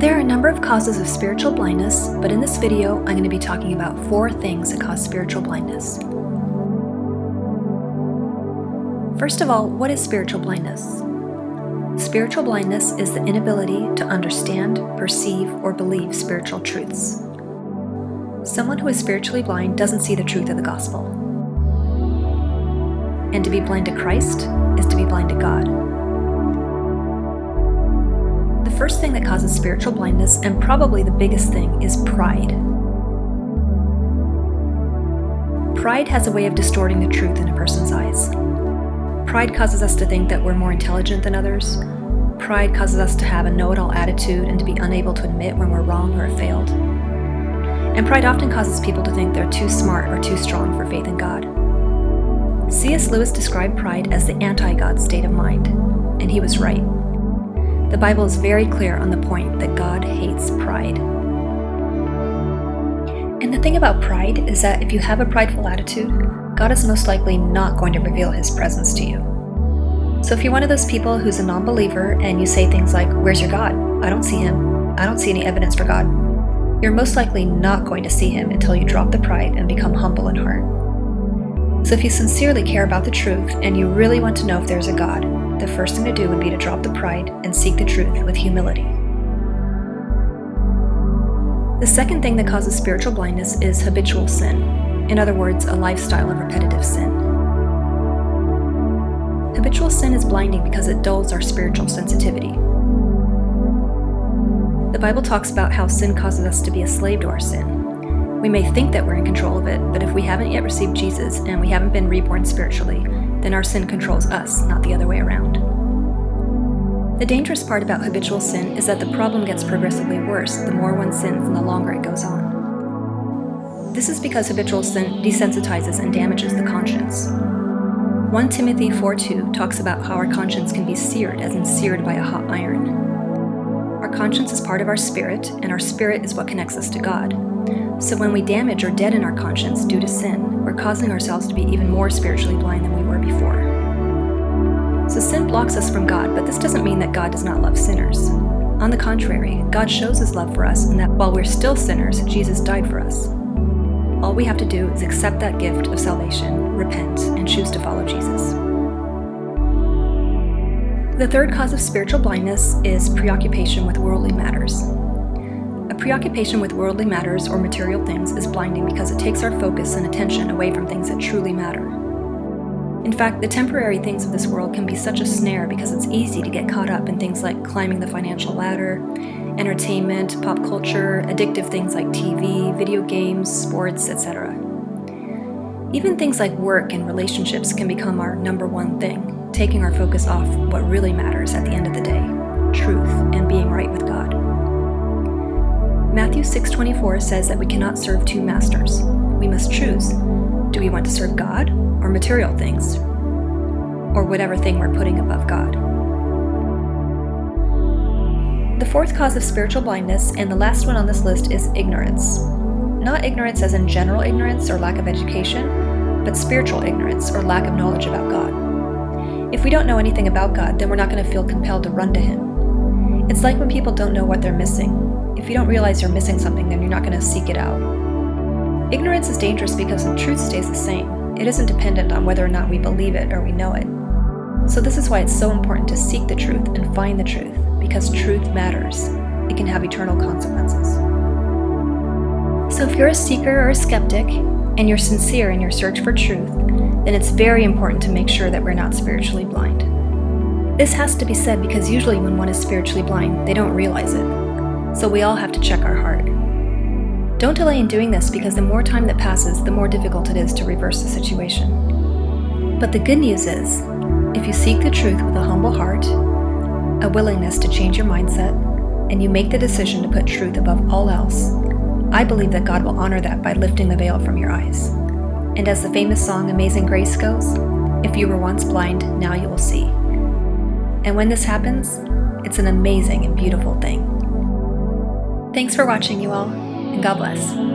There are a number of causes of spiritual blindness, but in this video, I'm going to be talking about 4 things that cause spiritual blindness. First of all, what is spiritual blindness? Spiritual blindness is the inability to understand, perceive, or believe spiritual truths. Someone who is spiritually blind doesn't see the truth of the gospel. And to be blind to Christ is to be blind to God. The first thing that causes spiritual blindness, and probably the biggest thing, is pride. Pride has a way of distorting the truth in a person's eyes. Pride causes us to think that we're more intelligent than others. Pride causes us to have a know-it-all attitude and to be unable to admit when we're wrong or have failed. And pride often causes people to think they're too smart or too strong for faith in God. C.S. Lewis described pride as the anti-God state of mind, and he was right. The Bible is very clear on the point that God hates pride. And the thing about pride is that if you have a prideful attitude, God is most likely not going to reveal His presence to you. So if you're one of those people who's a non-believer and you say things like, "Where's your God? I don't see Him. I don't see any evidence for God," you're most likely not going to see Him until you drop the pride and become humble in heart. So if you sincerely care about the truth and you really want to know if there's a God, the first thing to do would be to drop the pride and seek the truth with humility. The second thing that causes spiritual blindness is habitual sin. In other words, a lifestyle of repetitive sin. Habitual sin is blinding because it dulls our spiritual sensitivity. The Bible talks about how sin causes us to be a slave to our sin. We may think that we're in control of it, but if we haven't yet received Jesus and we haven't been reborn spiritually, then our sin controls us, not the other way around. The dangerous part about habitual sin is that the problem gets progressively worse the more one sins and the longer it goes on. This is because habitual sin desensitizes and damages the conscience. 1 Timothy 4:2 talks about how our conscience can be seared, as in seared by a hot iron. Our conscience is part of our spirit, and our spirit is what connects us to God. So when we damage or deaden our conscience due to sin, we're causing ourselves to be even more spiritually blind than we were before. So sin blocks us from God, but this doesn't mean that God does not love sinners. On the contrary, God shows His love for us in that while we're still sinners, Jesus died for us. All we have to do is accept that gift of salvation, repent, and choose to follow Jesus. The third cause of spiritual blindness is preoccupation with worldly matters. A preoccupation with worldly matters or material things is blinding because it takes our focus and attention away from things that truly matter. In fact, the temporary things of this world can be such a snare because it's easy to get caught up in things like climbing the financial ladder, entertainment, pop culture, addictive things like TV, video games, sports, etc. Even things like work and relationships can become our number one thing, taking our focus off what really matters at the end of the day, truth and being right with God. Matthew 6:24 says that we cannot serve 2 masters. We must choose. Do we want to serve God or material things? Or whatever thing we're putting above God? The fourth cause of spiritual blindness, and the last one on this list, is ignorance. Not ignorance as in general ignorance or lack of education, but spiritual ignorance or lack of knowledge about God. If we don't know anything about God, then we're not going to feel compelled to run to Him. It's like when people don't know what they're missing. If you don't realize you're missing something, then you're not going to seek it out. Ignorance is dangerous because the truth stays the same. It isn't dependent on whether or not we believe it or we know it. So this is why it's so important to seek the truth and find the truth, because truth matters. It can have eternal consequences. So if you're a seeker or a skeptic, and you're sincere in your search for truth, then it's very important to make sure that we're not spiritually blind. This has to be said because usually when one is spiritually blind, they don't realize it. So we all have to check our heart. Don't delay in doing this because the more time that passes, the more difficult it is to reverse the situation. But the good news is, if you seek the truth with a humble heart, a willingness to change your mindset, and you make the decision to put truth above all else, I believe that God will honor that by lifting the veil from your eyes. And as the famous song Amazing Grace goes, if you were once blind, now you will see. And when this happens, it's an amazing and beautiful thing. Thanks for watching, you all, and God bless.